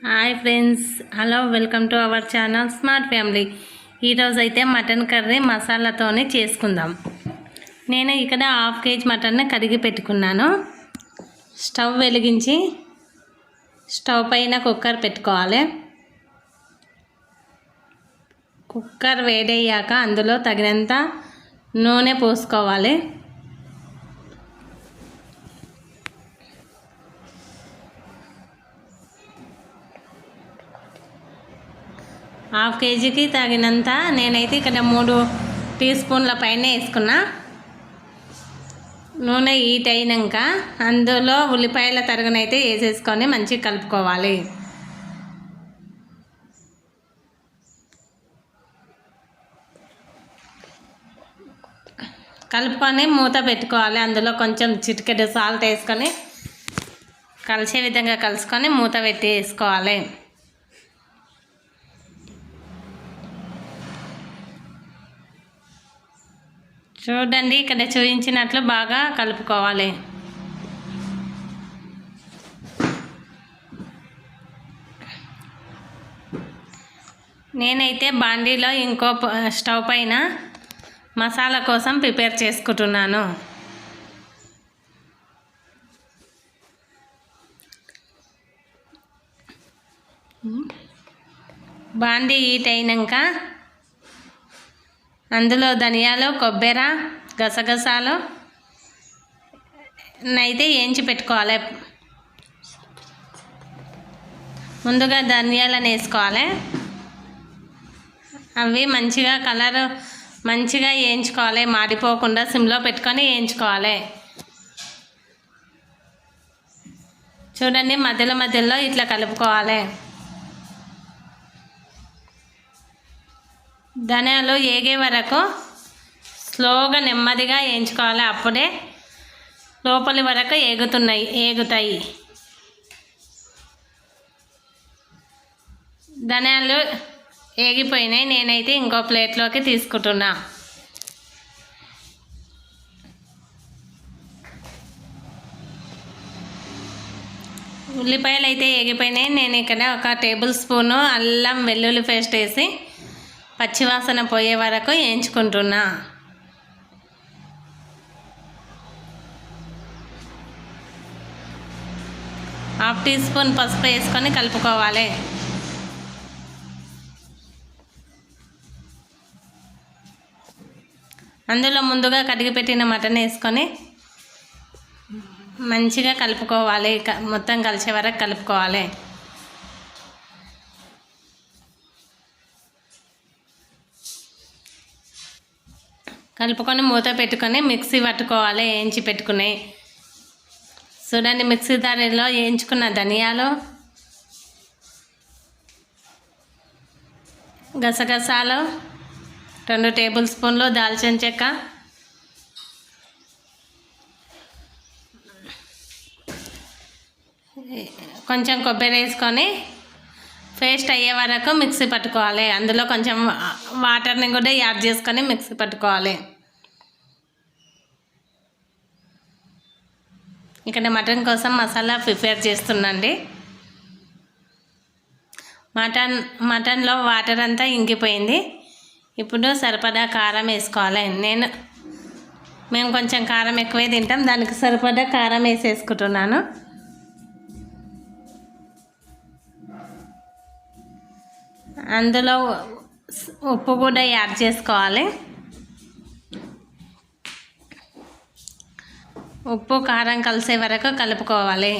Hi friends, hello, welcome to our channel smart family. ఈరోజు అయితే mutton curry మసాలాతోనే చేసుకుందాం. నేను ఇక్కడ 1/2 kg మటన్ని కడిగి పెట్టుకున్నాను. స్టవ్ వెలిగించి స్టవ్ పైన కుక్కర్ పెట్టుకోవాలి. కుక్కర్ వేడయ్యాక అందులో తగినంత నూనె పోసుకోవాలి. 1/2 kgకి తగినంత నేనైతే ఇక్కడ 3 టీ స్పూన్ల పైన వేసుకున్నా. నూనె హీట్ అయినాక అందులో ఉల్లిపాయల తరుగునైతే వేసేసుకొని మంచిగా కలుపుకోవాలి. కలుపుకొని మూత పెట్టుకోవాలి. అందులో కొంచెం చిటికెడు సాల్ట్ వేసుకొని కలిసే విధంగా కలుసుకొని మూత పెట్టి వేసుకోవాలి. చూడండి, ఇక్కడ చూపించినట్లు బాగా కలుపుకోవాలి. నేనైతే బాండీలో ఇంకో స్టవ్ పైన మసాలా కోసం ప్రిపేర్ చేసుకుంటున్నాను. బాండీ హీట్ అయినాక అందులో ధనియాలు, కొబ్బరి, గసగసాలు అయితే వేయించి పెట్టుకోవాలి. ముందుగా ధనియాలను వేసుకోవాలి. అవి మంచిగా కలర్ మంచిగా వేయించుకోవాలి. మాడిపోకుండా సిమ్లో పెట్టుకొని వేయించుకోవాలి. చూడండి, మధ్యలో ఇట్లా కలుపుకోవాలి. ధనియాలు ఏగే వరకు స్లోగా నెమ్మదిగా వేయించుకోవాలి. అప్పుడే లోపలి వరకు ఏగుతాయి. ధనియాలు ఏగిపోయినాయి. నేనైతే ఇంకో ప్లేట్లోకి తీసుకుంటున్నా. ఉల్లిపాయలు అయితే ఏగిపోయినాయి. నేను ఇక్కడ 1 టేబుల్ స్పూను అల్లం వెల్లుల్లి పేస్ట్ వేసి పచ్చివాసన పోయే వరకు వేయించుకుంటున్నా. హాఫ్ టీ స్పూన్ పసుపు వేసుకొని కలుపుకోవాలి. అందులో ముందుగా కడిగి పెట్టిన మటన్ వేసుకొని మంచిగా కలుపుకోవాలి. మొత్తం కలిసే వరకు కలుపుకోవాలి. కలుపుకొని మూత పెట్టుకొని మిక్సీ పట్టుకోవాలి. వేయించి పెట్టుకుని చూడండి, మిక్సీ దానిలో వేయించుకున్న ధనియాలు, గసగసాలు, 2 టేబుల్ స్పూన్లు దాల్చిన చెక్క, కొంచెం కొబ్బరి వేసుకొని పేస్ట్ అయ్యే వరకు మిక్సీ పట్టుకోవాలి. అందులో కొంచెం వాటర్ని కూడా యాడ్ చేసుకొని మిక్సీ పట్టుకోవాలి. ఇక్కడ మటన్ కోసం మసాలా ప్రిపేర్ చేస్తున్నాండి. మటన్లో వాటర్ అంతా ఇంకిపోయింది. ఇప్పుడు సరిపడా కారం వేసుకోవాలి. మేము కొంచెం కారం ఎక్కువే తింటాం. దానికి సరిపడా కారం వేసేసుకుంటున్నాను. అందులో ఉప్పు కూడా యాడ్ చేసుకోవాలి. ఉప్పు కారం కలిసే వరకు కలుపుకోవాలి.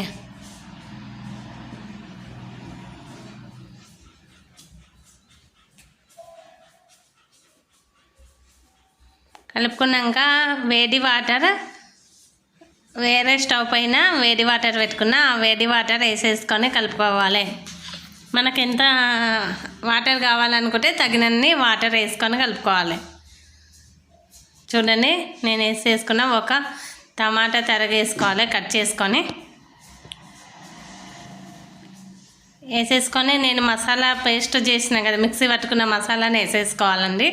కలుపుకున్నాక వేరే స్టవ్ పైన వేడి వాటర్ పెట్టుకున్న ఆ వేడి వాటర్ వేసేసుకొని కలుపుకోవాలి. మనకు ఎంత వాటర్ కావాలనుకుంటే తగినన్ని వాటర్ వేసుకొని కలుపుకోవాలి. చూడండి, నేను వేసేసుకున్న 1 టమాటా తరిగేసుకోవాలి. కట్ చేసుకొని వేసేసుకొని నేను మసాలా పేస్ట్ చేసిన కదా, మిక్సీ పట్టుకున్న మసాలాని వేసేసుకోవాలండి.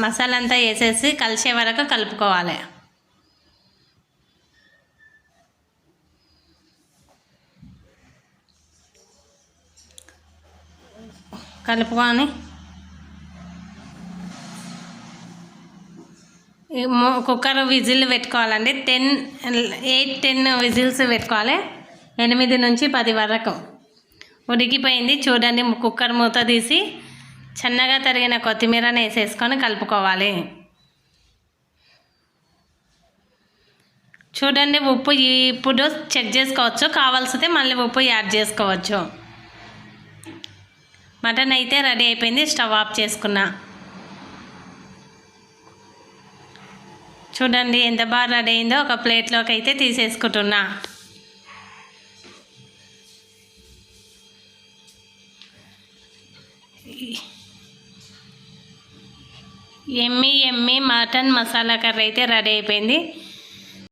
మసాలా అంతా వేసేసి కలిసే వరకు కలుపుకోవాలి. కలుపుకొని కుక్కర్ విజిల్ పెట్టుకోవాలండి. 8-10 విజిల్స్ పెట్టుకోవాలి. 8 నుంచి 10 వరకు. ఉడికిపోయింది చూడండి. కుక్కర్ మూత తీసి సన్నగా తరిగిన కొత్తిమీరని వేసేసుకొని కలుపుకోవాలి. చూడండి ఉప్పు ఇప్పుడు చెక్ చేసుకోవచ్చు, కావాల్సితే మళ్ళీ ఉప్పు యాడ్ చేసుకోవచ్చు. మటన్ అయితే రెడీ అయిపోయింది. స్టవ్ ఆఫ్ చేసుకున్నా. చూడండి ఎంత బాగా రెడీ అయిందో. ఒక ప్లేట్లోకి అయితే తీసేసుకుంటున్నా. ఎమ్మి మటన్ మసాలా కర్రీ అయితే రెడీ అయిపోయింది.